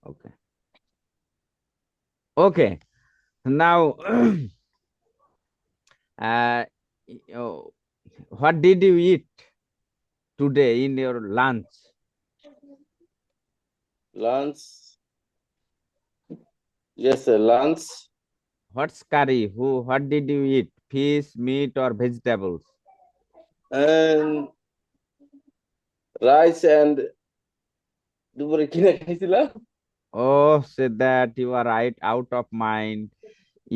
Okay. Okay. Now, uh, oh, what did you eat today in your lunch? Lunch. Yes, lunch What's curry? What did you eat? Fish, meat, or vegetables? and rice and দুপুরে কি না খাইছিলাম? Oh, said that you are right out of mind.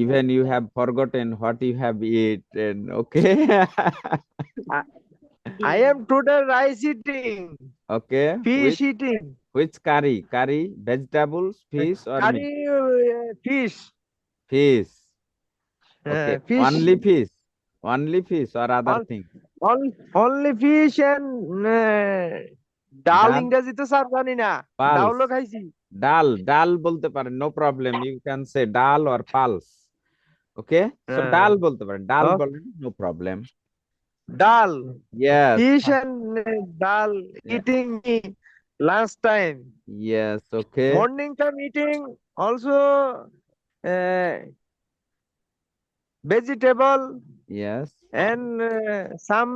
Even you have forgotten what you have eaten. Okay. I, I am today rice eating, Okay. fish eating, Which curry? Curry, vegetables, fish, or meat? curry, fish, Fish. Okay. fish, Only fish. Only fish or other on, thing? only fish and ডাল Dal, ইংরেজিতে sir জানি না pulse. ডাউলও খাইছি ডাল বলতে পারেন, no problem. You can say ডাল or pulse. Okay? So ডাল বলতে পারেন, ডাল বলেন, no problem. ডাল Yes. fish and dal Yeah. eating lunch time, Yes. Okay. morning time eating also uh, vegetable Yes. and some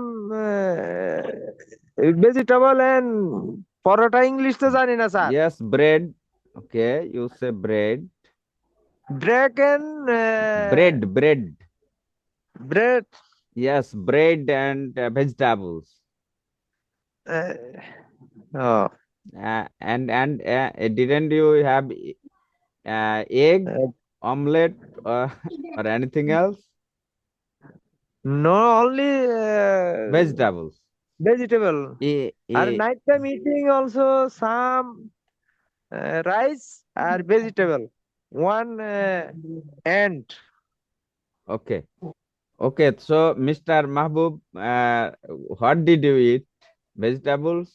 vegetable and paratha English তো জানি না sir Yes. Bread. Okay. You say bread. drake and Bread. bread Yes. Bread and vegetables. uh, oh, And didn't you have egg, uh, omelette, or anything else? no only Vegetables. vegetable আর E night time eating also some rice or vegetable one ant Okay. Okay. So, Mr. Mahbub, what did you eat? Vegetables,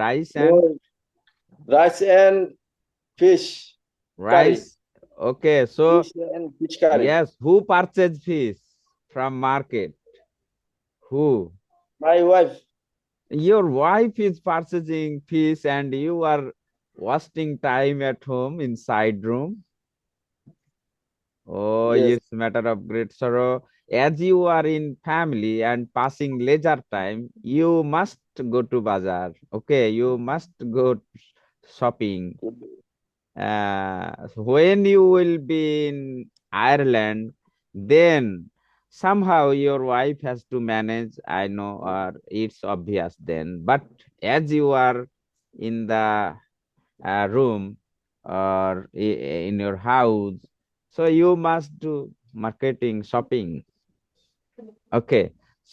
rice, and No, rice and fish curry. rice. Okay. So, Fish and fish curry. yes, who purchased fish from market? Who? My wife. Your wife is purchasing fish and you are wasting time at home inside room. Oh, Yes. it's matter of great sorrow. As you are in family and passing leisure time, you must go to bazaar. Okay, you must go shopping. So when you will be in Ireland, then somehow your wife has to manage. I know, or it's obvious then. But as you are in the room or in your house, so you must do marketing, shopping. Okay,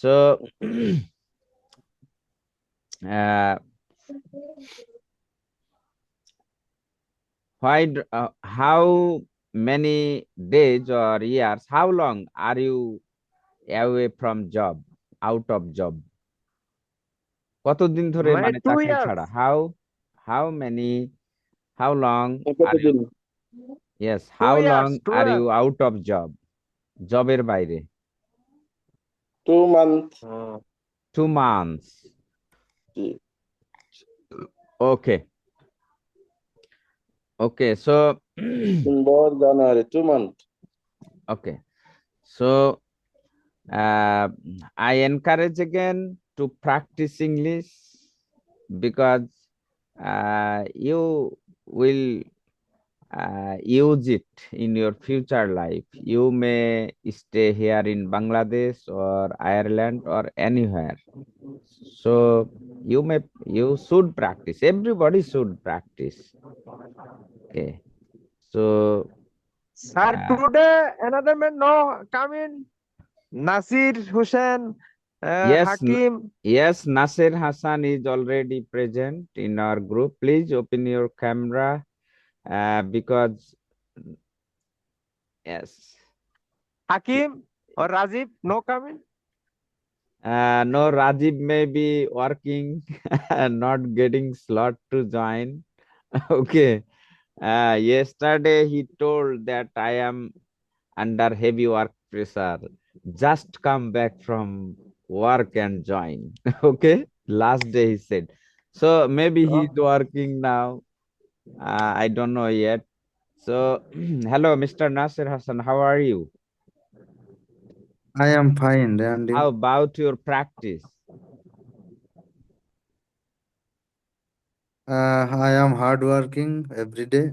so uh, how many days or years? How long are you away from job, out of job? কতদিন ধরে মানে মানে 2 চাকরি years ছাড়া? How many? How long are you? কতদিন? Yes, 2 how long years 2 are years you out of job? জবের বাইরে 2 months. 2 months. Okay. Okay. So December, January, 2 months. okay. So uh, I encourage again to practice English because you will use it in your future life. You may stay here in Bangladesh or Ireland or anywhere. So you should practice. Everybody should practice. Okay. So sir uh, today another man no come in Nasir Hussain yes, Hakim yes, Nasir Hassan is already present in our group. Please open your camera because yes. Hakim or Rajiv no come in No, Rajiv may be working and not getting slot to join. Okay. Yesterday he told that I am under heavy work pressure. Just come back from work and join. Okay. Last day he said. So maybe he's working now. I don't know yet. So, hello, Mr. Nasir Hassan. How are you? I am fine, and How you? about your practice? I am hardworking every day.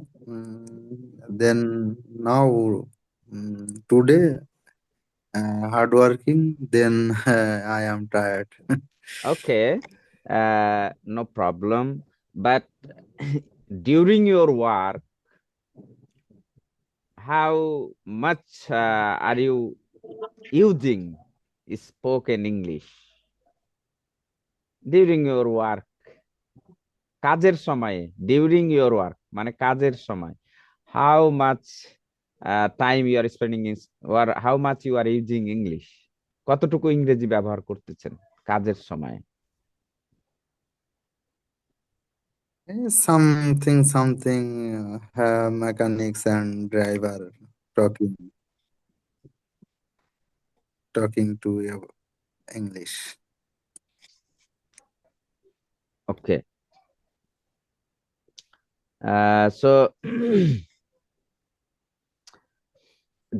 Then now, today, hardworking. Then I am tired. Okay, no problem. But during your work, how much are you using spoken English during your work? কাজের সময়ে during your work মানে কাজের সময় how much time you are spending in or how much you are using English কতটুকু ইংরেজি ব্যবহার করতেছেন কাজের সময় Something, mechanics and driver talking, talking to you English. Okay so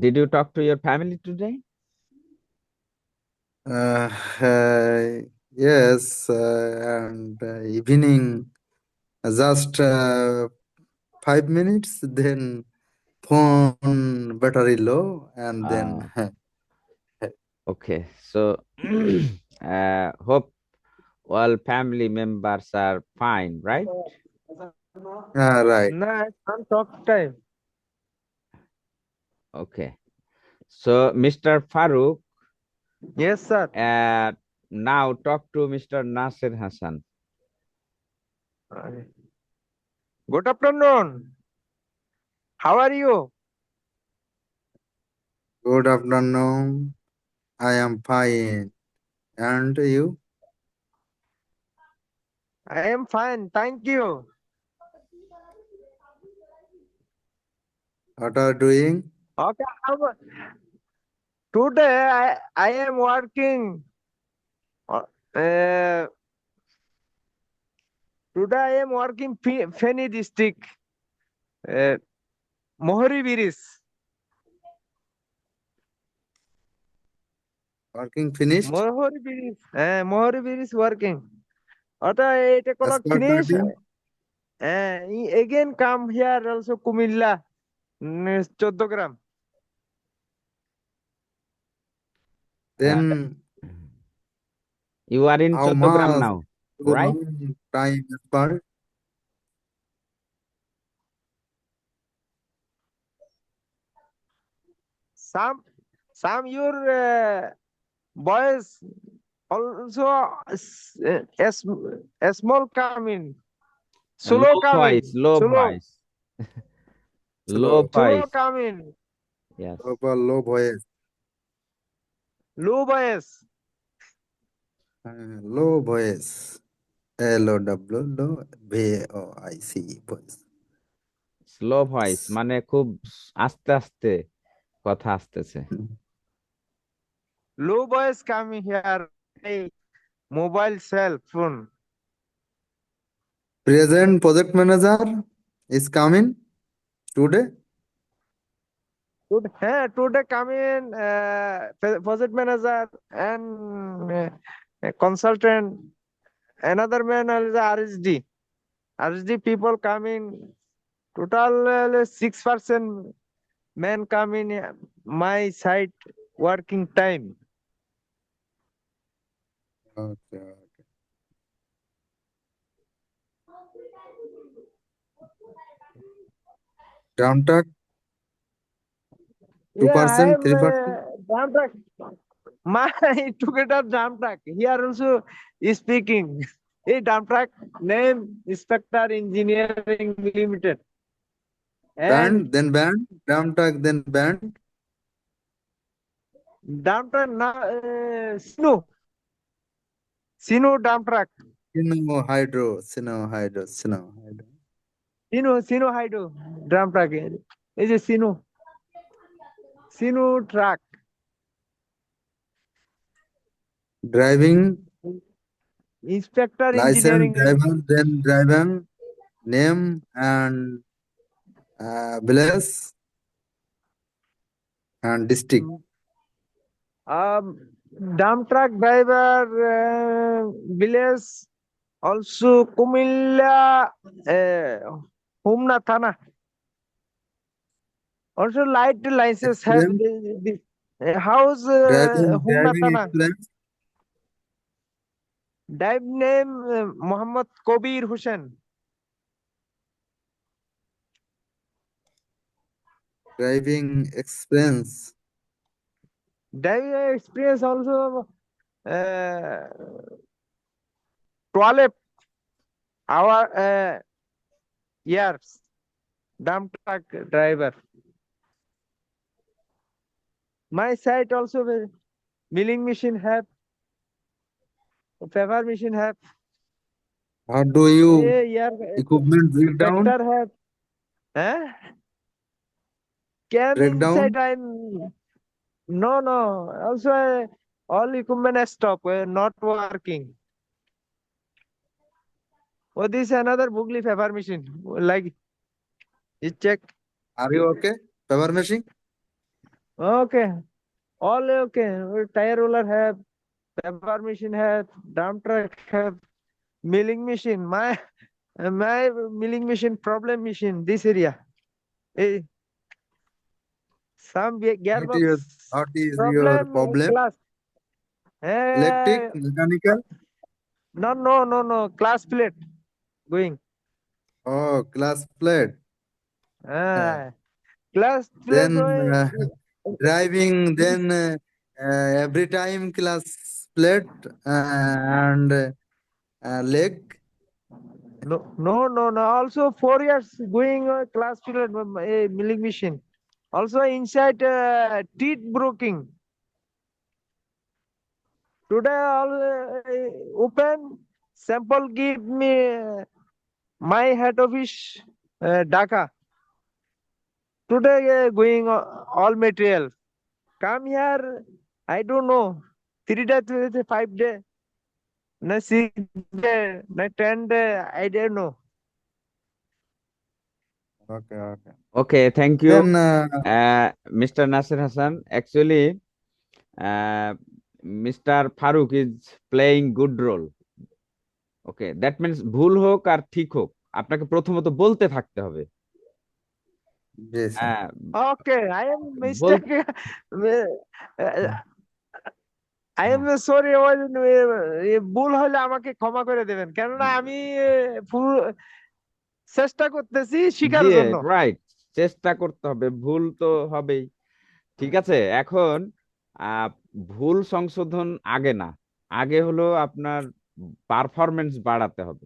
did you talk to your family today Uh, uh, yes, and evening, just 5 minutes, then phone battery low, and then okay so hope all family members are fine, right? right. No, some talk time. Okay. So, Mr. Farooq, Yes, sir. now talk to Mr. Nasir Hassan. Good afternoon. How are you? Good afternoon. I am fine. And you? I am fine. Thank you. What are you doing? Okay. Today I am working. Uh, Today I am working Feni district. Mohori Biris. Working finished? Mohori Biris. Mohori Biris working. After 8 o'clock finish. Escorting? Again come here also Kumilla. 14 gram. Then You are in how Choddogram much now, the right? long time expert? Some your boys also a small coming. Slow Low coming. voice, low Slow. voice, low Slow. Slow voice. coming. Yes. Low voice. Low voice. Low voice. Low, low, voice. Voice. Slow voice মানে খুব আস্তে আস্তে কথা আসতেছে Low voice coming here. Hey, mobile cell phone. Present project manager is coming today. Today coming project manager and consultant. Another man is RSD. RSD people coming. Total 6% men come in my site working time. Okay. Drum truck, Yeah, I 2%, am 3%. jam truck. My together jam truck. Here also is speaking. A jam truck name Inspector Engineering Limited. And Band, then band. Drum truck, then band. jam truck Sinu. Sinu jam truck. Sino hydro. Sino hydro. Sinu Haidu drum truck. Is a Sinu truck. Driving Inspector license, Engineering. driver, then driver. name and place and district. Dump truck driver, village, also Kumilla, Humna Thana. Also light license have Experience, the house Humna driving Thana. experience, Dive name Muhammad Kobir Hussain. driving experience, Dive experience also 12 hour years. Dump truck driver. My site also milling machine have, paper machine have, how do you yeah, equipment breakdown? tractor have. Huh? Cam inside Breakdown? I'm no. Also, all equipment has stop, not working. Oh, this is another Bugli paper machine. Like, you check. Are you okay? Power machine? Okay, all okay. Tire roller have, paper machine have, dump truck have, milling machine. My milling machine problem machine. This area. Eh, some What is, gearbox what is your problem problem? class. Electric, Eh, mechanical? no. Class plate going. Oh, class plate. Uh, Ah, class plate then going. driving, then every time class plate and leg. No. Also 4 years going class plate milling machine. Also inside teeth broking. Today all open sample give me my head office Dhaka. Today going all material. Come here. I don't know. 3 days, 5 days, no 6 days, no 10 days. I don't know. Okay. Okay, thank you, Then Mr. Nasir Hassan. Actually, Mr. Farooq is playing good role. Okay, that means ভুল হোক আর ঠিক হোক, আপনাকে প্রথমত বলতে থাকতে হবে। yes, sir. হ্যাঁ, Okay, I am ball mistake. I am sorry. ভুল হলে আমাকে ক্ষমা করে দেবেন, কেননা আমি চেষ্টা করতেছি জি, শিখার জন্য। রাইট, চেষ্টা করতে হবে, ভুল তো হবেই। ঠিক আছে, এখন আহ, ভুল সংশোধন আগে না, আগে হলো আপনার পারফরমেন্স বাড়াতে হবে।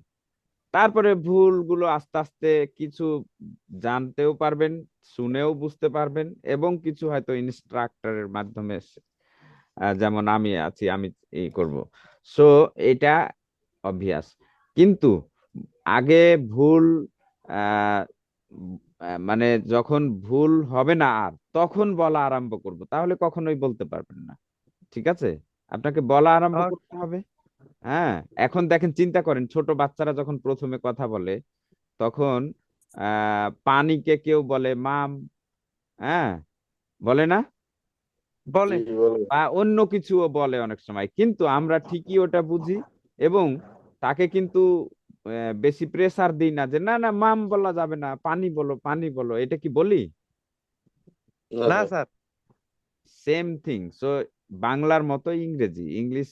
তারপরে ভুলগুলো আস্তে আস্তে কিছু জানতেও পারবেন, শুনেও বুঝতে পারবেন, এবং কিছু হয়তো ইনস্ট্রাক্টরের মাধ্যমে যেমন আমি আছি, আমি এই করব। সো এটা অবভিয়াস, কিন্তু আগে ভুল আহ, মানে যখন ভুল হবে না আর তখন বলা আরম্ভ করব, তাহলে কখনোই বলতে পারবেন না। ঠিক আছে, আপনাকে বলা আরম্ভ Okay. করতে হবে। হ্যাঁ, এখন দেখেন, চিন্তা করেন, ছোট বাচ্চারা যখন প্রথমে কথা বলে তখন পানিকে কেউ বলে মাম, হ্যাঁ, বলে না, বলে। জি বলো। বা অন্য কিছুও বলে অনেক সময়, কিন্তু আমরা ঠিকই ওটা বুঝি এবং তাকে কিন্তু বেশি প্রেসার দিই না যে না না মাম বলা যাবে না, পানি বলো পানি বলো, এটা কি বলি? না না sir. Sir. Same thing. So বাংলার মতো ইংরেজি, English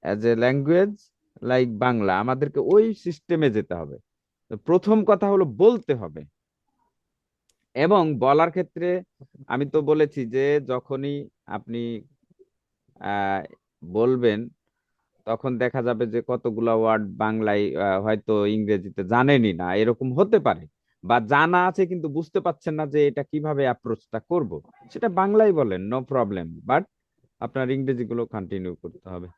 as a language like Bangla, আমাদেরকে ওই সিস্টেমে যেতে হবে। তো প্রথম কথা হলো বলতে হবে, এবং বলার ক্ষেত্রে আমি তো বলেছি যে যখনই আপনি আহ, বলবেন তখন দেখা যাবে যে কতগুলা ওয়ার্ড বাংলায় হয়তো ইংরেজিতে জানেনই না, এরকম হতে পারে, বা জানা আছে কিন্তু বুঝতে পারছেন না যে এটা কিভাবে অ্যাপ্রোচটা করব, সেটা বাংলায় বলেন, নো প্রবলেম, বাট আপনার ইংরেজি গুলো কন্টিনিউ করতে হবে।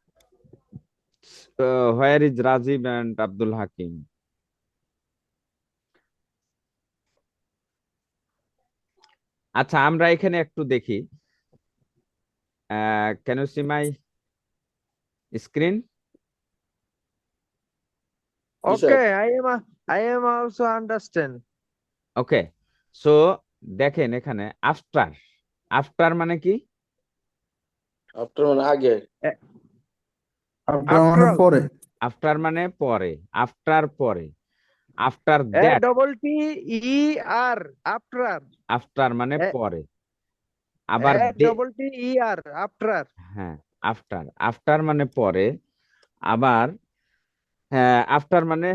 Where is Rajiv and Abdul Hakim? আচ্ছা, আমরা এখানে একটু দেখি, can you see my screen? জি sir. Okay, I am I am also understand. Okay, so দেখেন এখানে আফটার, আফটার মানে কি? আফটার মানে আগে। A- আফটার After মানে all, পরে। আফটার মানে পরে, আফটার পরে, after A that, double T E R. After. After মানে A, পরে, আবার A double T E R. After. হ্যাঁ, আফটার, আফটার মানে পরে, আবার আফটার মানে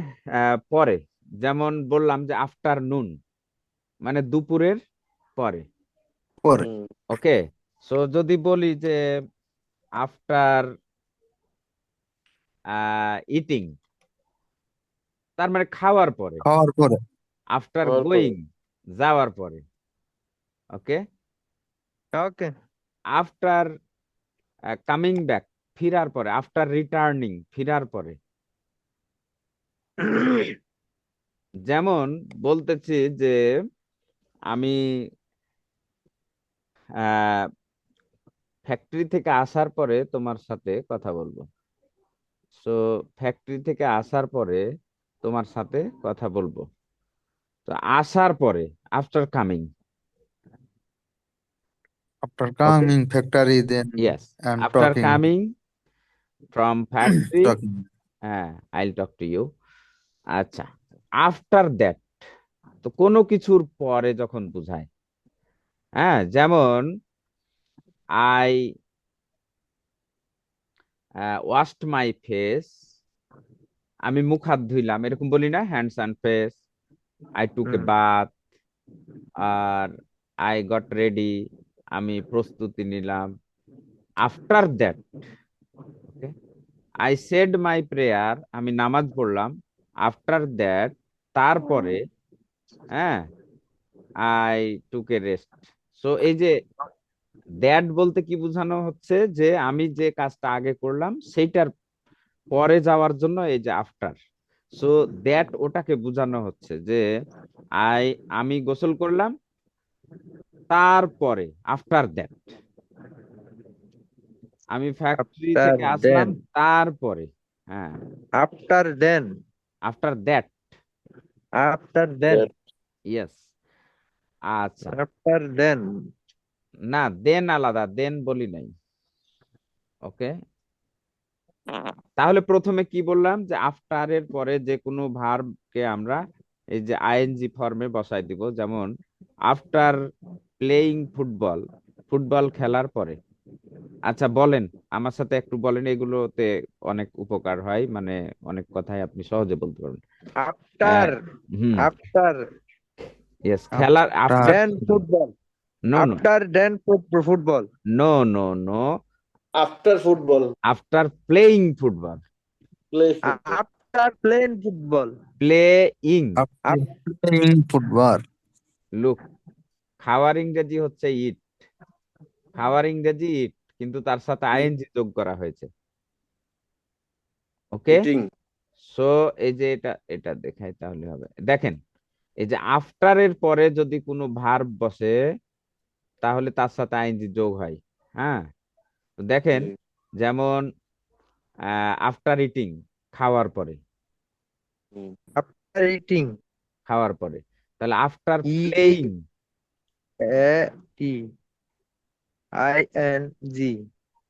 পরে, যেমন বললাম যে আফটারনুন মানে দুপুরের পরে। পরে। হুম। ওকে, সো যদি বলি যে আফটার ইটিং, তার মানে খাওয়ার পরে। খাওয়ার পরে। আফটার হওয়ার পরে। গোয়িং, যাওয়ার পরে। ওকে, Okay. আফটার কামিং ব্যাক, ফিরার পরে। আফটার রিটার্নিং, ফিরার পরে। যেমন বলতেছি যে আমি ফ্যাক্টরি থেকে আসার পরে তোমার সাথে কথা বলবো। সো ফ্যাক্টরি থেকে আসার পরে তোমার সাথে কথা বলবো। তো আসার পরে, after coming. After okay, coming factory then yes, and after talking coming from factory, talking হ্যাঁ, আইল টক টু ইউ। আচ্ছা, আফটার দ্যাট তো কোনো কিছুর পরে যখন বোঝায়। হ্যাঁ, যেমন আই ওয়াশড মাই ফেস, আমি মুখ হাত ধুইলাম, এরকম বলি না, hands and face. I took a bath, আর আই গট রেডি, আমি প্রস্তুতি নিলাম। After that, okay, I said my prayer, আমি নামাজ পড়লাম। আফটার দ্যাট, তারপরে, হ্যাঁ, I took a rest. So এই যে দ্যাট বলতে কি বোঝানো হচ্ছে, যে আমি যে কাজটা আগে করলাম সেইটার পরে যাওয়ার জন্য এই যে আফটার। সো দ্যাট ওটাকে বোঝানো হচ্ছে যে আই, আমি গোসল করলাম, তারপরে, আফটার দ্যাট। আমি ফ্যাক্টরি After থেকে আসলাম, then. তারপরে, হ্যাঁ, After then. After that, After then. That. Yes. আচ্ছা, After then. না, দেন আলাদা, দেন বলি নাই। ওকে, তাহলে প্রথমে কি বললাম, যে আফটার এর পরে যে কোনো ভার্বকে আমরা এই যে আইএনজি ফর্মে বসাই দিব। যেমন আফটার প্লেইং ফুটবল, ফুটবল খেলার পরে। আচ্ছা বলেন, আমার সাথে একটু বলেন, এগুলোতে অনেক উপকার হয়, মানে অনেক কথাই আপনি সহজে বলতে পারবেন। After. Hmm, After. ইয়েস, খেলার after after, Then football. No no, After then football. No no no, after football. After playing football, play football. After playing football. Playing. After playing football. Look, খাওয়ার ইংরেজি হচ্ছে ইট, খাওয়ার ইংরেজি ইট, কিন্তু তার সাথে ING যোগ করা হয়েছে। ওকে, ইটিং। সো এই যে এটা, এটা দেখাই তাহলে হবে। দেখেন, এই যে আফটার এর পরে যদি কোনো ভার্ব বসে, তাহলে তার সাথে আইএনজি যোগ হয়। হ্যাঁ, তো দেখেন, যেমন আফটার ইটিং, খাওয়ার পরে, After eating. খাওয়ার পরে। তাহলে after E playing, A T I N G.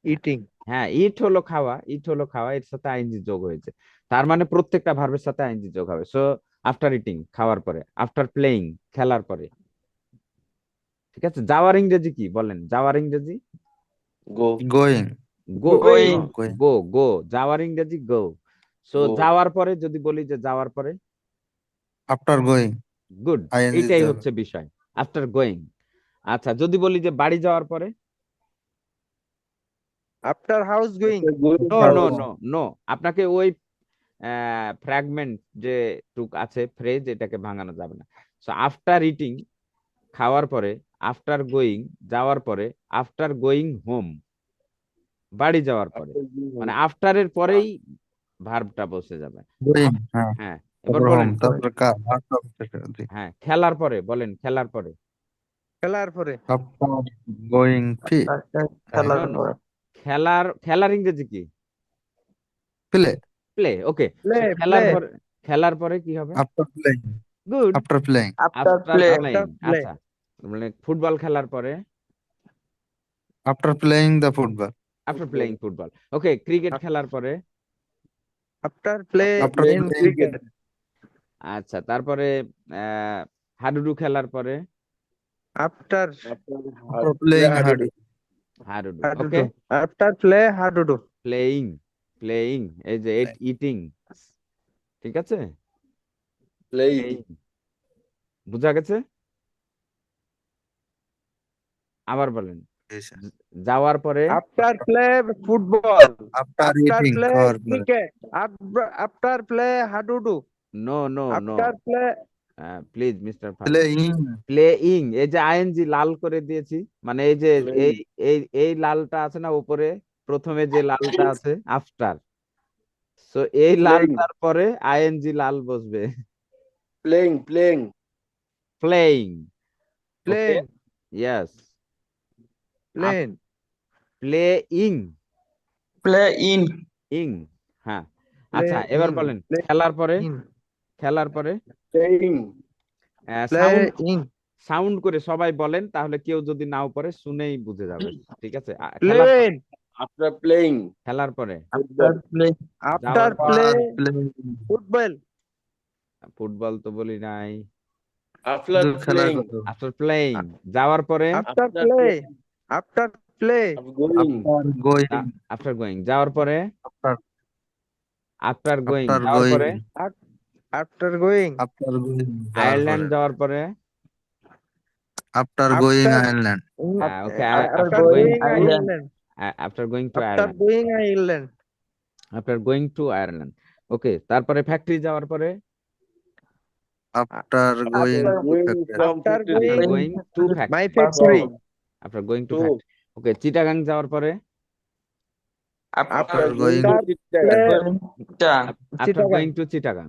Eating. হ্যাঁ, ইট হলো খাওয়া, ইট হলো খাওয়া, এর সাথে আইএনজি যোগ হয়েছে। তার মানে প্রত্যেকটা ভার্বের সাথে আইএনজি যোগ হবে। সো আফটার ইটিং, খাওয়ার পরে। আফটার প্লেইং, খেলার পরে। ঠিক আছে, যাওয়ার ইংরেজি কি বলেন, যাওয়ার ইংরেজি? গো। গোয়িং। গো, Going. গোয়িং। গো, গো, যাওয়ার ইংরেজি গো। সো গো। যাওয়ার পরে যদি বলি যে যাওয়ার পরে, আফটার গোয়িং গুড, আইএনজি এইটাই যাবে। হচ্ছে বিষয়, আফটার গোয়িং। আচ্ছা, যদি বলি যে বাড়ি যাওয়ার পরে, After house going. No no house. No no, আপনাকে ওই ফ্র্যাগমেন্ট যে টুক আছে, ফ্রেজ, এটাকে ভাঙানো যাবে না। সো আফটার ইটিং, খাওয়ার পরে। আফটার গোয়িং, যাওয়ার পরে। আফটার গোয়িং হোম, বাড়ি যাওয়ার পরে। মানে আফটার এর পরেই ভার্বটা বসে যাবে। গোয়িং, হ্যাঁ। হ্যাঁ, এবার তারপর হোম, বলেন, তারপর কার। হ্যাঁ, খেলার পরে বলেন, খেলার পরে। খেলার পরে। আফটার গোয়িং নো নো, খেলার, খেলার ইংরেজি কি? প্লে। প্লে। ওকে, প্লে সো খেলার প্লে পরে, খেলার পরে কি হবে? After playing. Good. After playing. After after play. Playing, After play. আচ্ছা, মানে ফুটবল খেলার পরে, After playing the football. After playing football. Okay, cricket খেলার পরে, After play After in playing cricket. আচ্ছা, তারপরে আহ হাডুডু খেলার পরে, After After playing hard. Hadudu. how to okay, do. After play how to do. Playing, playing, এই যে eating, ঠিক আছে, Playing. প্লেইং, বুঝা গেছে? আবার বলেন। Yes, sir. যাওয়ার পরে, After play football. After After eating play or play. cricket. After play how to do. No no no, After play please mister Faruk, Playing. Playing, এই যে আইএনজি লাল করে দিয়েছি, মানে এই যে এই Playing. এই এই লালটা আছে না উপরে, প্রথমে যে লালটা আছে আফটার, সো এই Playing. লালটার পরে আইএনজি লাল বসবে, Playing. Playing. Playing. playing. Yes, Playing. Playing, Play in. ইং, হ্যাঁ। আচ্ছা, এবার Playing. বলেন খেলার পরে, In. খেলার পরে Playing. Sound, Playing. সাউন্ড করে সবাই বলেন, তাহলে কেউ যদি নাও পড়ে শুনেই বুঝে যাবে, ঠিক আছে? খেলার পরে, Playing. After playing. খেলার পরে, After play. After যাওয়ার পরে, play Playing. football. ফুটবল তো বলি নাই, After খেলার playing. কথা। আফটার প্লেইং, যাওয়ার পরে, After After play. playing. After play. After going. After going. After going, যাওয়ার পরে, After আফটার গোয়িং, after যাওয়ার পরে, going. After going. After going. Ireland যাওয়ার পরে, After going After Ireland. Okay, after after going, going Ireland. After going to After Ireland, going Ireland. After going to Ireland. Okay, তারপরে factory যাওয়ার পরে, After going After going factory. from After factory. After going going to my factory, factory. After going to To. Factory. Okay, Chittagong যাওয়ার পরে, After After After going going to Chittagong. going Chittagong. After Chittagong. Going to Chittagong,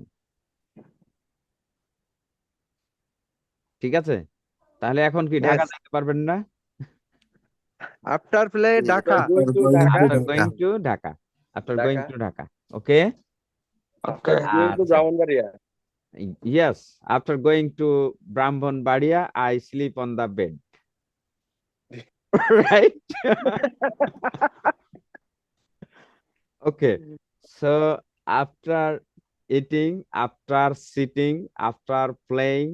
ঠিক আছে? তাহলে এখন কি Dhaka Yes. যেতে পারবেন না? After play Dhaka. After going to After going Dhaka. After to going Dhaka. To Dhaka, after going Dhaka. To Dhaka. Okay, Okay. Going to আচ্ছা, Brahmanbaria. yes, after going to Brahmanbaria, I sleep on the bed. Right? Okay. So after eating, after sitting, after playing,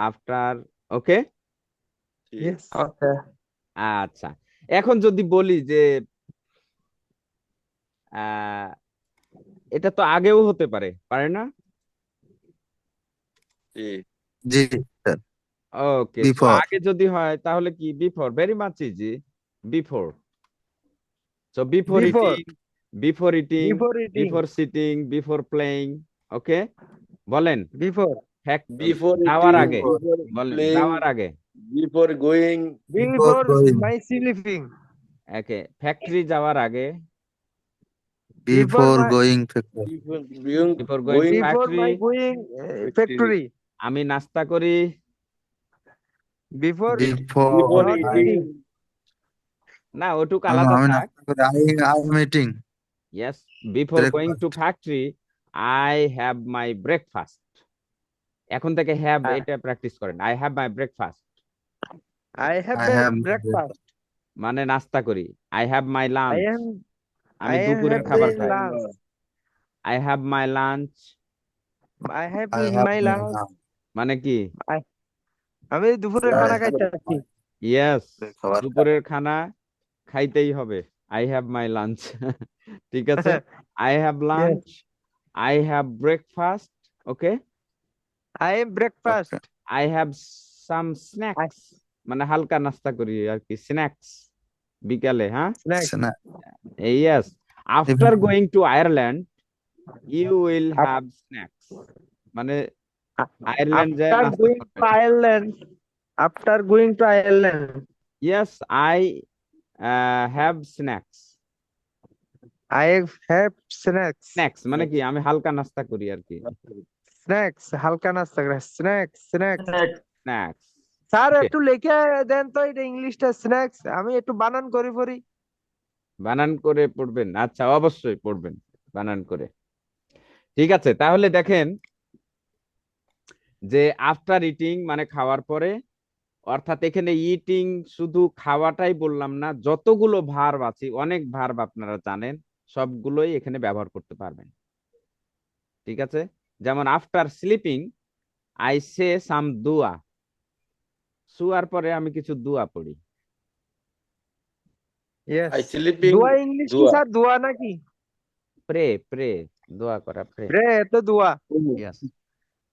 after, okay? Yes. Okay. আচ্ছা, এখন যদি বলি যে আহ এটা তো আগেও হতে পারে, পারে না? জি। জি স্যার। ওকে, তো Before. আগে যদি হয় তাহলে কি before, very much easy, before. So before Before. eating, before eating, Before eating. before sitting, before playing, okay? বলেন Before. Before যাওয়ার eating, আগে, before বলেন playing, যাওয়ার আগে, before going, Before going. my sleeping. Okay, factory যাওয়ার আগে, Before my- going factory. before Before going going Before factory, my going factory. আমি নাস্তা করি, Before before not Before eating, না ওটুক আলাদা আমি থাক। নাস্তা করে I am eating. Yes, before going to Breakfast. factory, I have my breakfast. এখন থেকে have এটা প্র্যাকটিস করেন, I have my breakfast, I have I a have my breakfast. মানে নাস্তা করি, I have my I lunch, am আমি I দুপুরের have খাবার a খাই, lunch. I have my lunch, I have I have my my lunch. lunch. মানে কি? আমি দুপুরের I খানা have খাইতে আছি। Yes, খাবার দুপুরের খানা খাইতেই হবে, I have my lunch, ঠিক আছে? I have lunch, I have breakfast, okay? I am breakfast. I have some snacks, মানে হালকা নাস্তা করি আর কি, স্ন্যাক্স বিকালে, হ্যাঁ? Snack. snack. Yes, after Even- going to Ireland, you will have snacks, মানে আয়ারল্যান্ড যায় After নাস্তা going to করবেন। Ireland. After going to Ireland. Yes, I have snacks. I have snacks. Snacks মানে কি? আমি হালকা নাস্তা করি আর কি, Snacks. হালকা নাস্তা করে। Snacks. Snacks. Snacks. Sir Okay. একটু লিখে দেন তো এটা ইংলিশটা স্ন্যাক্স, আমি একটু বানান করে পড়ি। বানান করে পড়বেন? আচ্ছা, অবশ্যই পড়বেন বানান করে। ঠিক আছে, তাহলে দেখেন যে আফটার ইটিং মানে খাওয়ার পরে, অর্থাৎ এখানে ইটিং শুধু খাওয়াটাই বললাম না, যতগুলো ভার্ব আছে, অনেক ভার্ব আপনারা জানেন, সবগুলোই এখানে ব্যবহার করতে পারবেন। ঠিক আছে, যেমন আফটার স্লিপিং আই সে সাম দুয়া, শুয়ার পরে আমি কিছু দুয়া পড়ি। Yes. I sleeping. Dua English কি Dua. স্যার দোয়া নাকি? প্রে প্রে, দোয়া করা, প্রে। Pray তো দোয়া। ইয়েস,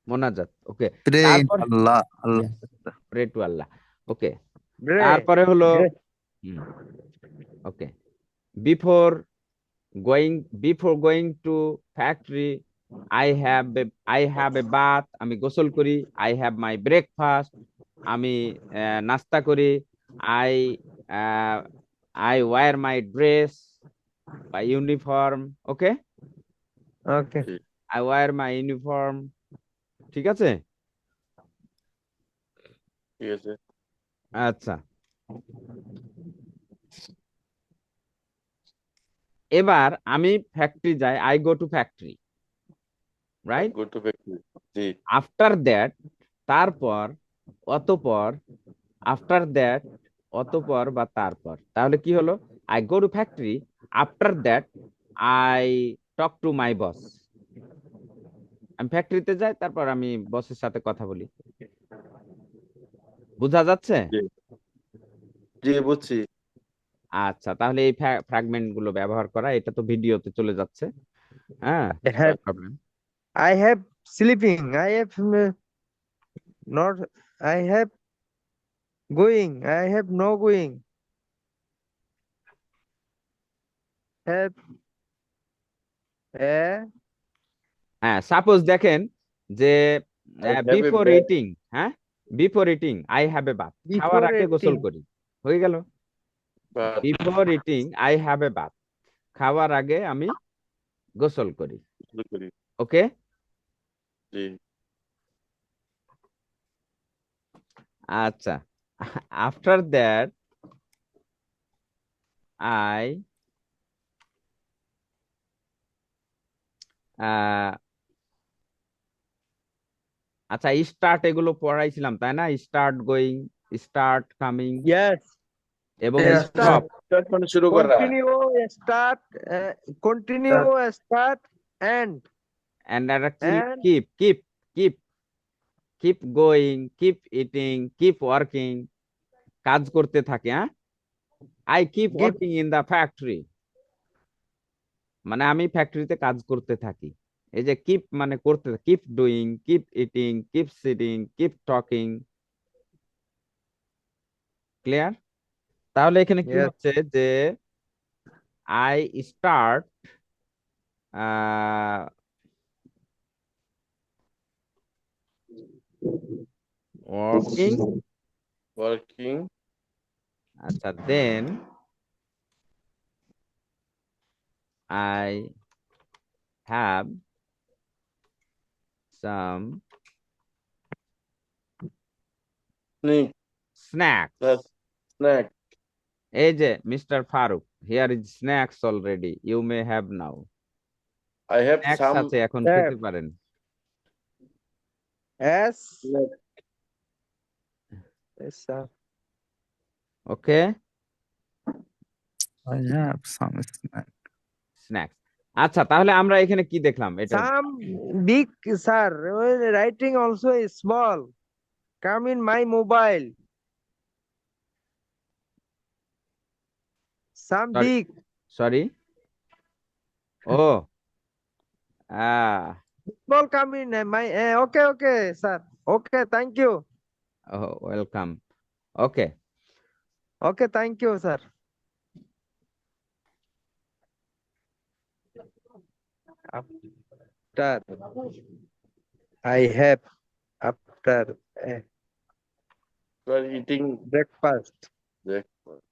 মোনাজাত। ওকে, Pray in তারপর Allah. Allah. Pray to Allah. Okay, Pray. তারপরে হলো Pray. Okay, before going, before going to factory I have a bath, আমি গোসল করি। আই হ্যাভ মাই ব্রেকফাস্ট, আমি নাস্তা করি। I I wear my dress বা uniform. Okay, Okay. I wear my uniform. ঠিক আছে, ঠিক আছে। আচ্ছা। এবার আমি ফ্যাক্টরি যাই, I go to factory, right? Go to factory. জি। আফটার দ্যাট, তারপর, অতঃপর, আফটার দ্যাট, অতঃপর বা তারপর, তাহলে কি হলো? I go to factory, after that I talk to my boss. আমি ফ্যাক্টরিতে যাই, তারপর আমি বসের সাথে কথা বলি। বোঝা যাচ্ছে? জি। জি, বুঝছি। আচ্ছা, তাহলে এই ফ্র্যাগমেন্ট গুলো ব্যবহার করা, এটা তো ভিডিওতে চলে যাচ্ছে। হ্যাঁ, I have problem. I have sleeping. I have not. I have going. I have no going. Have a হ্যাঁ, সাপোজ দেখেন যে I have a before bag. ইটিং, হ্যাঁ, before eating I have a bath, খাওয়ার before আগে গোসল 18. করি। হয়ে গেল, But before eating I have a bath, খাওয়ার আগে আমি গোসল করি। শুরু করি। ওকে, জি। আচ্ছা। আফটার দ্যাট আই আচ্ছা, স্টার্ট এগুলো পড়াইছিলাম তাই না? Start going, start coming Yes. এবং Yes. স্টপ। Start মানে শুরু করা। Continue. Start. Continue. Start. End. and actually And keep going, keep eating, keep working, কাজ করতে থাকে। হ্যাঁ, I keep Keep- working in the factory, মানে আমি ফ্যাক্টরিতে কাজ করতে থাকি। এই যে কিপ মানে করতে, keep doing, keep eating, keep sitting, keep talking. Clear? তাহলে এখানে কি Yes. হচ্ছে যে আই স্টার্ট ওয়ার্কিং, Working. আচ্ছা, then I have some Sneak. Snacks. That's snack. এই যে mister Farooq, here is snacks already, you may have now. I have snacks some আছে, এখন Have. খেতে পারেন। S. snack. Yes, okay, I have some snack. Snacks. আচ্ছা, তাহলে আমরা এখানে কি দেখলাম? এটা Some big, sir. Writing also is small. Come in my mobile. Some Sorry. big. Sorry, ও ah Small come in my. Okay, okay, sir. Okay, thank you. Welcome. Okay, Okay, thank you, sir. After I have after You are eating breakfast. breakfast.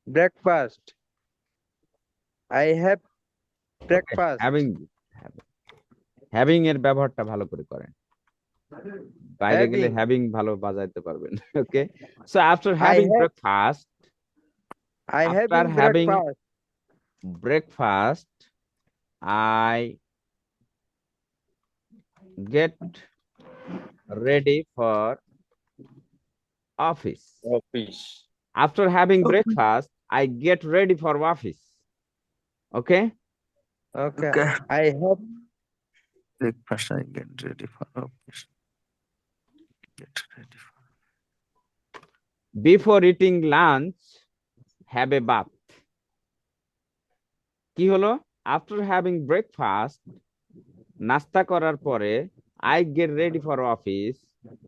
Breakfast. I have breakfast. Having এর ব্যবহারটা ভালো করে করেন, বাইরে গেলে Having. Having ভালো বাজাইতে পারবেন। Okay, so after having have- breakfast, I have After having- breakfast. breakfast I get ready for office. Office. After having Okay. breakfast, I get ready for office. Okay? Okay. Okay. I have breakfast, I get ready for office. Get ready for Before eating lunch, have a bath. কি হলো? After having breakfast, নাস্তা করার পরে I get ready for office.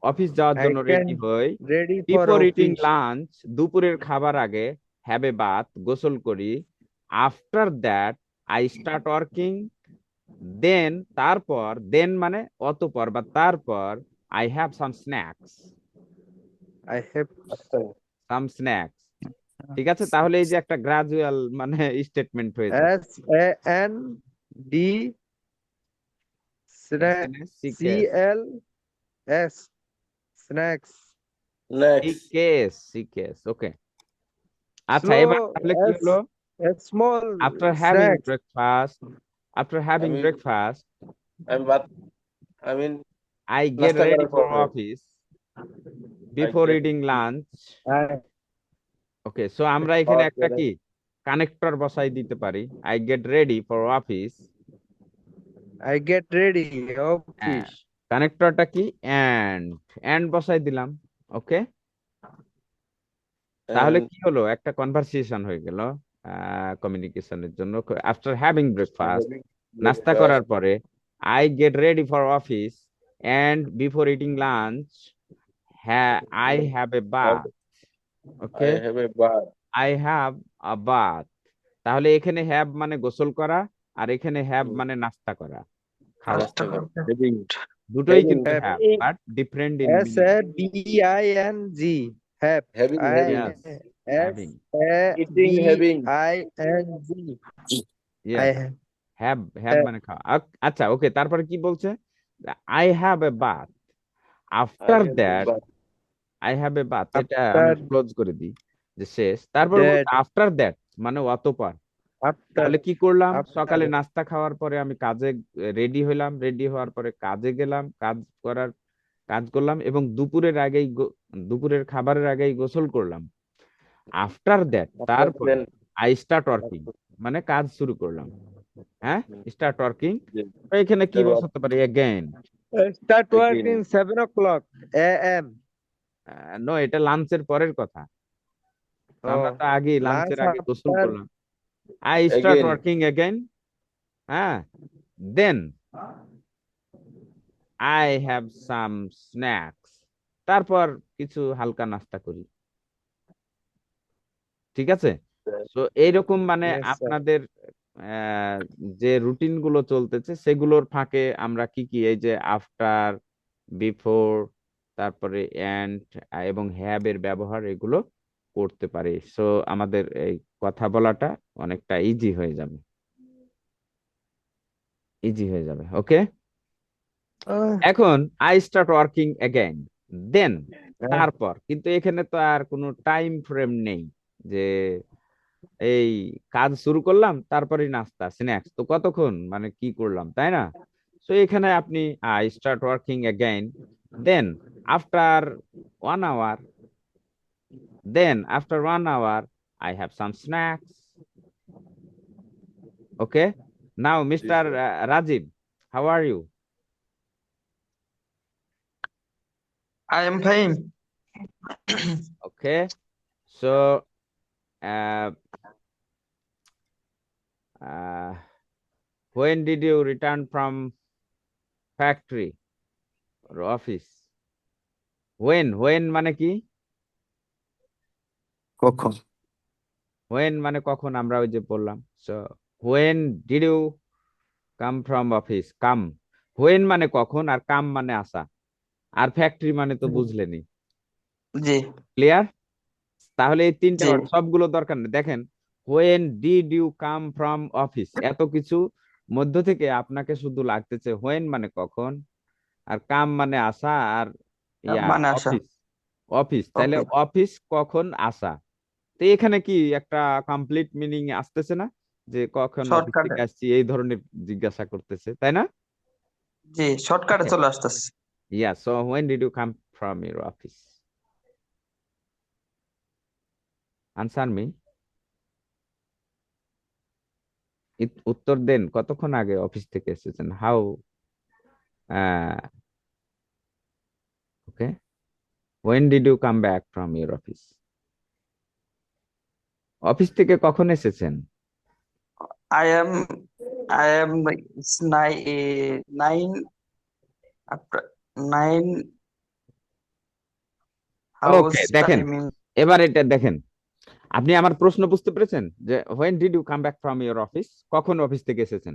Office যাওয়ার I জন্য ready can হই। ready for Before eating office. lunch, দুপুরের খাবার আগে have a bath, গোসল করি। After that, I start working. Then, তারপর, then মানে অতঃপর বা তারপর, I have some snacks. I have আচ্ছা, Some snacks. ঠিক আছে, তাহলে এই যে একটা গ্রাজুয়াল মানে স্টেটমেন্ট হয়েছে। SAND CLS snacks. নেক্সট। সিকেস ওকে। আচ্ছা, Slow এবার তাহলে কি হলো? a small After having snacks. breakfast, after having আমি breakfast, আমি বাদ I mean I get নাস্তা ready করার for পরে office. Before get- eating lunch, I okay, so আমরা এখানে খাওয়ার একটা পরে কি কানেক্টর বসাই দিতে পারি। I get ready for office. get ready হ্যাঁ, office. কানেক্টরটা কি and বসাই দিলাম। ওকে, তাহলে and কি হলো? একটা কনভারসেশন হয়ে গেল কমিউনিকেশনের জন্য। আফটার হ্যাভিং ব্রেকফাস্ট, নাস্তা করার পরে I get ready for office and before eating lunch I have a bath. I Okay, have a bath. I have a bath. তাহলে এখানে have মানে গোসল করা আর এখানে have মানে নাস্তা করা, খাওয়া। নাস্তা করতে। Having দুটোই having কিন্তু Have. have but different in meaning. SABING have having Yes, having. eating having SABING I Yes, have have have মানে খাওয়া। আচ্ছা, ওকে, তারপরে কি বলছে? I have a bath. I After have a that, bath. I have a bath. এটা after আমি close করে দিই যে শেষ। তারপর that আফটার দ্যাট মানে অতঃপর। after তাহলে কি করলাম? after সকালে নাস্তা খাওয়ার পরে আমি কাজে রেডি হইলাম, রেডি হওয়ার পরে কাজে গেলাম, কাজ করলাম এবং দুপুরের খাবারের আগেই গোসল করলাম। আফটার দ্যাট After তারপরে then আই স্টার্ট ওয়ার্কিং মানে কাজ শুরু করলাম। হ্যাঁ, স্টার্ট ওয়ার্কিং। then এখানে কি start বসাতে পারি? Again. start Again. working 7 o'clock AM. নো, এটা লাঞ্চের পরের কথা। তো আমরা তো আগে লাঞ্চের Lunch আগে গোসল after করলাম। I start Again. Working again. হ্যাঁ, then I have some snacks. তারপর কিছু হালকা নাস্তা করি। ঠিক আছে, তো এইরকম মানে Yes, sir. আপনাদের যে রুটিন গুলো চলতেছে সেগুলোর ফাঁকে আমরা কি কি এই যে আফটার, বিফোর, তারপরে এন্ড এবং হ্যাভ এর ব্যবহার এগুলো করতে পারি। সো আমাদের এই কথা বলাটা অনেকটা ইজি হয়ে যাবে, ওকে। এখন আই স্টার্ট ওয়ার্কিং অ্যাগেইন, দেন তারপর, কিন্তু এখানে তো আর কোনো টাইম ফ্রেম নেই যে এই কাজ শুরু করলাম তারপরে নাস্তা স্ন্যাক্স, তো কতক্ষণ মানে কি করলাম, তাই না? সো এখানে আপনি I start working again, then after 1 hour, I have some snacks. Okay, now Mr. Rajiv, how are you? I am fine. Okay, so uh, when did you return from factory or office? when মানে কি? কখন? when মানে কখন, আমরা ওই যে বললাম। so when did you come from office? come, when মানে কখন আর come মানে আসা, আর ফ্যাক্টরি মানে তো বুঝলেনই। জি ক্লিয়ার? তাহলে এই তিনটে জি। সবগুলো দরকার নেই। দেখেন, when did you come from office, এত কিছু মধ্য থেকে আপনাকে শুধু লাগতেছে when মানে কখন, আর কাম মানে আসা, আর মানে আসা। অফিস তাহলে Okay. অফিস কখন আসা। তো এখানে কি একটা কমপ্লিট মিনিং আসতেছে না, যে কখন অফিস শর্টকাটে। থেকে আসছি এই ধরনের জিজ্ঞাসা করতেছে, তাই না? জি, শর্টকাটে Okay. চলে আসতেছে। Yeah, so when did you come from your office? Answer me. উত্তর দেন, কতক্ষণ আগে অফিস থেকে এসেছেন? How okay, when did you come back from your office? Office থেকে কখন এসেছেন? I am it's nine after 9 okay, hours দেখেন, timing. এবার এটা দেখেন, আপনি আমার প্রশ্ন বুঝতে পেরেছেন যে when did you come back from your office, কখন অফিস থেকে এসেছেন?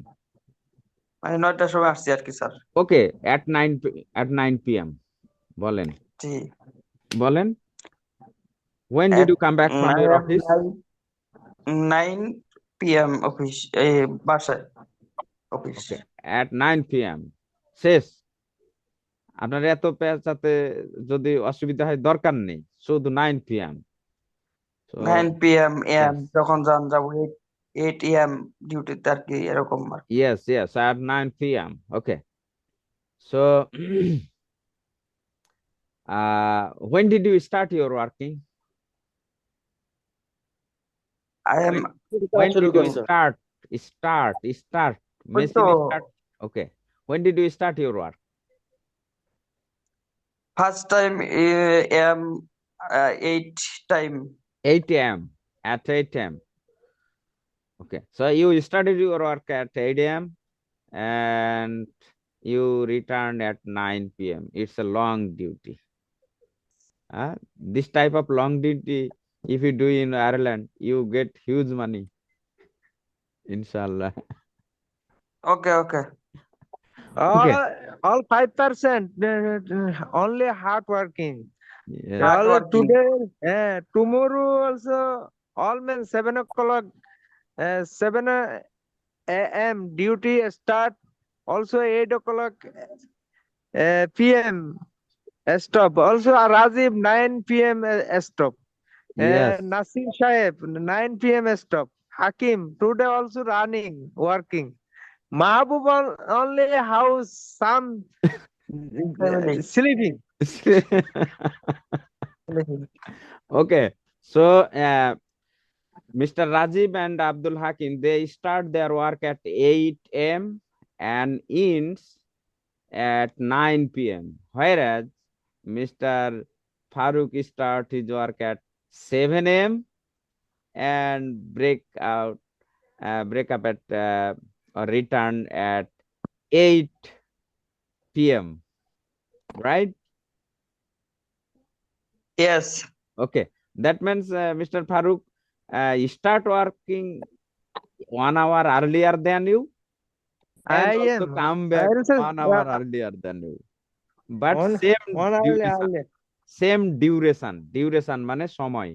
মানে 9টার সময় আসছি আর কি স্যার। Okay, at 9 p.m. বলেন, জি, বলেন, when did at you come back from I your am office? 9 p.m. Office এই বাসায় অফিস। Okay, at 9 p.m. শেষ। আপনার এত পেঁচাতে যদি অসুবিধা হয় দরকার নেই, শুধু 9 p.m. So 9 p.m. yes, যখন যাবো 8 a.m. ডিউটিতে আর কি এরকম আর কি। yes, at 9 p.m. Okay, so when did you start your working? I am When শুরু did you করছো? start ওই তো machine start? Okay, when did you start your work? First time am 8 time. 8 a.m. At 8 a.m. Okay, so you started your work at 8 a.m. and you return at 9 p.m. It's a long duty. This type of long duty, if you do in Ireland, you get huge money, inshallah. Okay okay Okay. All 5% only hard working. Yes. Hard All working. today, tomorrow also all men 7 o'clock, 7 a.m. duty start. Also 8 o'clock p.m. stop. Also Rajiv 9 p.m. stop. Yes. Nasim Shaib 9 p.m. stop. Hakim today also running working. Mahabub only house some Family. sleeping. Okay, so Mr. Rajiv and Abdul Hakim, they start their work at 8 a.m. and ends at 9 p.m. Whereas Mr. Farooq start his work at 7 a.m. and break up at or return at 8 p.m. Right? Yes. Okay, that means Mr. Farooq start working 1 hour earlier than you and I also am. come I back also 1 hour earlier than you. But one hour early. same duration মানে সময়,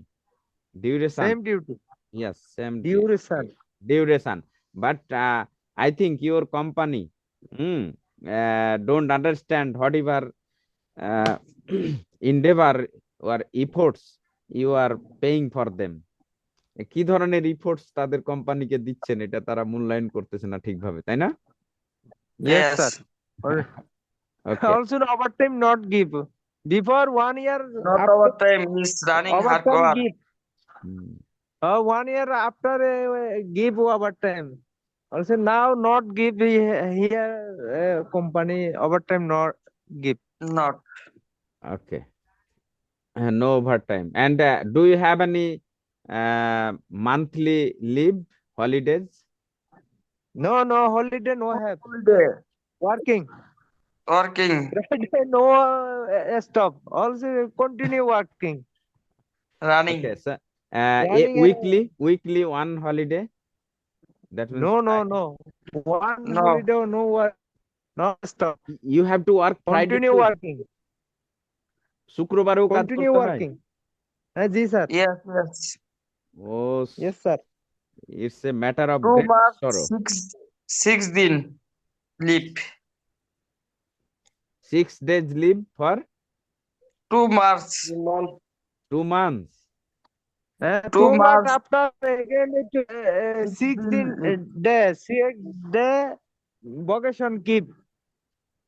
duration, Same duty. yes, same Duration. duration. But I think your company don't understand whatever uh, endeavor or efforts you are paying for them. কি ধরনের reports তাদের কোম্পানিকে দিচ্ছেন এটা তারা মূল্যায়ন করতেছে না ঠিকভাবে, তাই না? Yes, Yes. sir. Okay, Also overtime not give. Before 1 year Not after overtime is running hard overtime work. give. 1 year after give overtime. Also now not give here company overtime not give. Not. Okay, no overtime. And do you have any monthly leave, holidays? No holiday no have. Full day Working. working. Friday no stop. Also continue working. Running. Okay, so Running, weekly one holiday. That means no. One No. holiday no work. No stop. you have to work Friday Continue too. working. শুক্রবারেও কাজ Continue করতে হয়? working. Ji sir. Yes. Oh, Yes sir. it's a matter of 2 great months, sorrow. 6 দিন leave. 6 days leave for 2 months. 2 months. 2 2 months months. after again it 6 day vacation keep.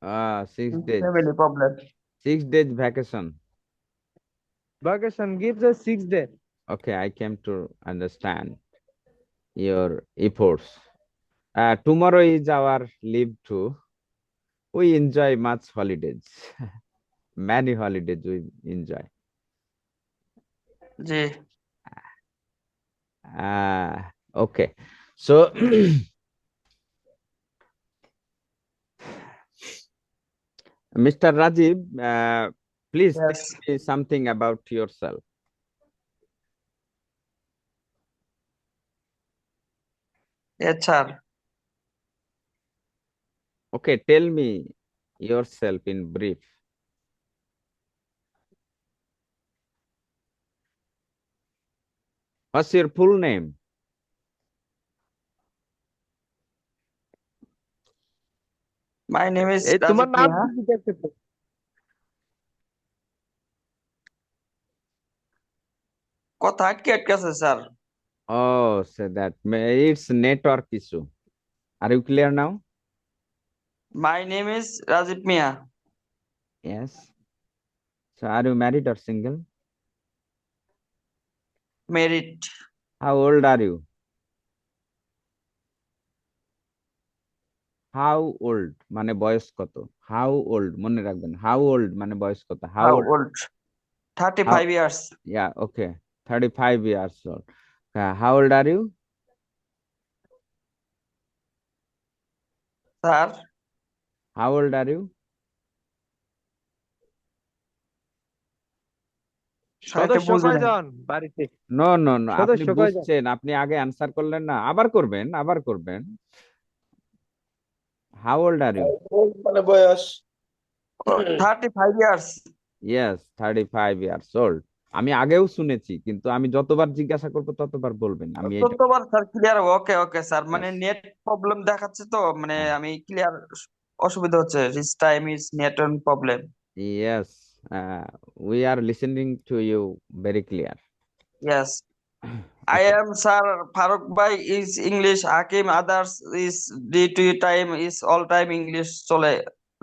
6 days. family problem. 6 days vacation. Vacation gives us 6 days. Okay, I came to understand your efforts. Tomorrow is our leave too. We enjoy much holidays. Many holidays we enjoy. G Okay. So, Mr. Rajiv, please tell yes me something about yourself. HR Okay, tell me yourself in brief. What's your full name? my name is এই তোমার Rajib নাম Miha. কি জিজ্ঞাসা করতে? কথা আটকে আটকে আছে sir Oh, so that it's network issue. Are you clear now? my name is Rajib Miha. Yes. So, are you married or single? Married. How old are you? How old মানে বয়স কত? How old মনে রাখবেন। How old মানে বয়স কত? How How old? old? How? 35 years. Yeah, okay. 35 years old. How old are you? Sir How old are you? সবাইটা সদস্য বুঝে নেন কয়জন বাড়িতে? No, no, no. আপনি সদস্য কয়জন? বুঝছেন, আপনি আগে অ্যান্সার করলেন না। আবার করবেন, আবার করবেন। How old are you? মানে বয়স 35 years. Yes, 35 years old. আমি আগেও শুনেছি, কিন্তু আমি যতবার জিজ্ঞাসা করবো ততবার বলবেন। আমি এটা ততবার স্যার ক্লিয়ার হবে ওকে ওকে স্যার মানে Yes. নেট প্রবলেম দেখাচ্ছে তো মানে হ্যাঁ। আমি ক্লিয়ার অসুবিধা হচ্ছে this time is network problem Yes, we are listening to you very clear. Yes I Okay. am sir Farooq bhai is English Hakim others is due to time is all time English চলে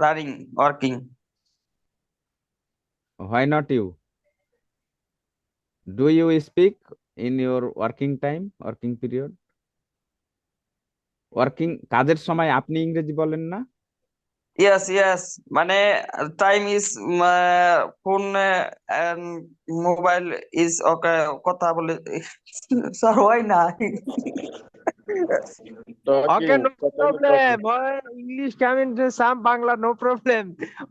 running working Why not you? Do you speak in your working time, working period? Working কাজের সময় আপনি ইংরেজি বলেন না? yes মানে time is phone and mobile is okay কথা বলে স্যার হয় না Okay, no কথা problem. English come into some Bangla, no problem.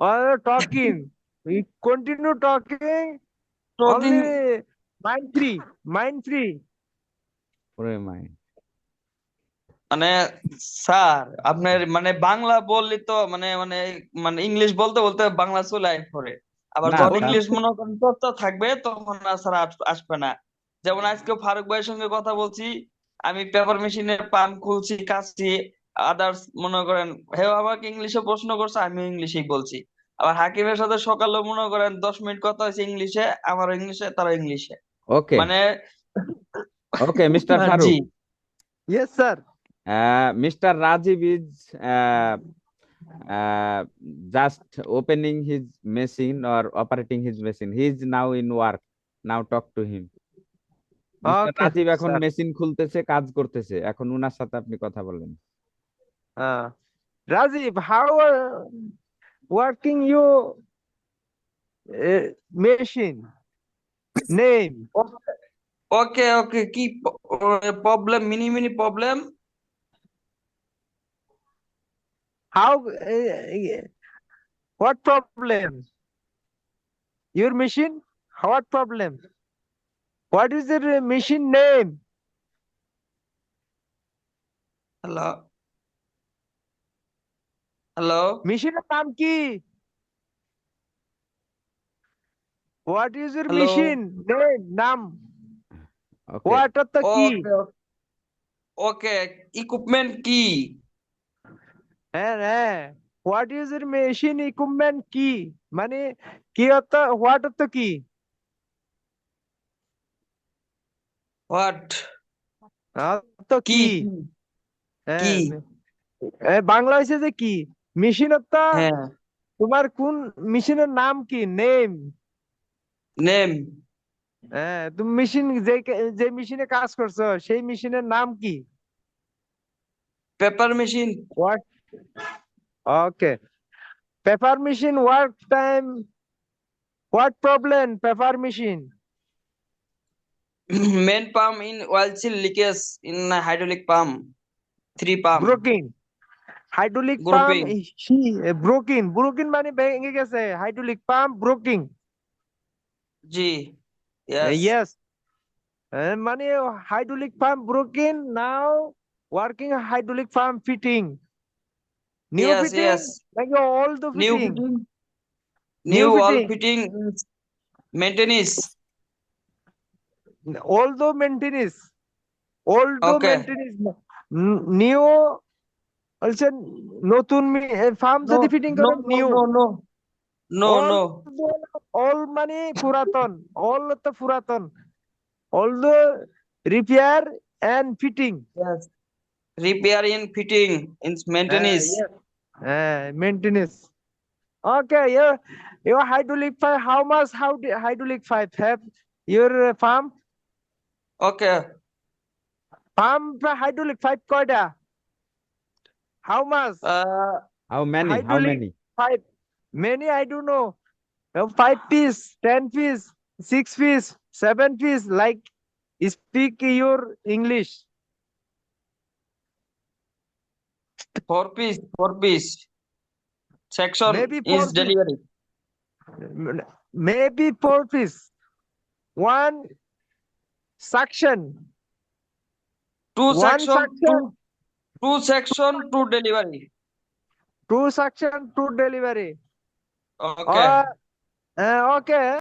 Or talking. We continue talking. talking Only mind free. Mind free. ওরে মাই মানে স্যার আপনার মানে বাংলা বললে তো মানে মানে মানে ইংলিশ বলতে বলতে বাংলা চলে আয় পড়ে আবার না যখন তা ইংলিশ মনে করেন চর্চা থাকবে তখন আর স্যার আসবে না যেমন আজকে ফারুক ভাইয়ের সঙ্গে কথা বলছি আমি পেপার মেশিনের পাম্প খুলছি কাচ্ছি আদার্স মনে করেন হেও আমাকে ইংলিশে প্রশ্ন করছে আমিও ইংলিশেই বলছি আবার হাকিমের সাথে সকালে মনে করেন 10 মিনিট কথা হয়েছে ইংলিশে আমার ইংলিশে তারা ইংলিশে ওকে মানে okay mister G Faruk Yes, sir. Mr. Rajiv is just opening his machine or operating his machine. He is now in work. Now talk to him. Mister Okay, Rajiv এখন sir. মেশিন খুলতেছে, কাজ করতেছে। এখন উনার সাথে আপনি কথা বলেন। Rajiv, how working you machine name? ওকে ওকে কি problem mini mini problem How what problem? Your machine? What problem? What is your machine name? Hello hello Machine এর নাম কি? What is your hello machine name? নাম? ওকে What অর্থ কি? ওকে ওকে equipment কি হ্যাঁ What is your machine equipment কি? মানে কি অর্থ what অর্থ কি? হোয়াট অর্থ কি কি? কি হ্যাঁ বাংলা হয়েছে যে কি? মেশিনের তো হ্যাঁ, তোমার কোন মেশিনের নাম কি? নেম। নেম। হ্যাঁ, তুমি মেশিন যে মেশিনে কাজ করছো সেই মেশিনের নাম কি? Paper machine. What? Okay. Paper machine work time. What problem? Paper machine. Main pump in oil seal leakage in hydraulic pump. 3 pump. Broken. Hydraulic pump Grouping. broken. Broken মানে ভেঙে গেছে। Hydraulic pump broken. জি, yes. Yes. মানে hydraulic pump broken. Now working hydraulic pump fitting. New Yes, fitting yes. নাকি old New fitting? fitting. New New wall fitting. fitting. Maintenance. Old maintenance. Old Okay. maintenance. New also নতুন firm No, যদি fitting no, করেন no, new. no, no. No, all no. All মানে পুরাতন, all তো পুরাতন। All the repair and fitting. Yes. Repair in fitting in maintenance. Maintenance. Okay, your hydraulic pipe, how much hydraulic pipe have your farm? Okay. Hydraulic pipe কয়টা? How much How many? How hydraulic many? pipe? Many, I don't know. 5 piece, 10 piece, 6 piece, 7 piece, like speak your English. 4 piece. 4 piece. Section Maybe is 4 piece. delivery. Maybe 4 piece. One suction. Two One section. suction. Two section. Two delivery. 2 suction, 2 delivery. Okay. Okay.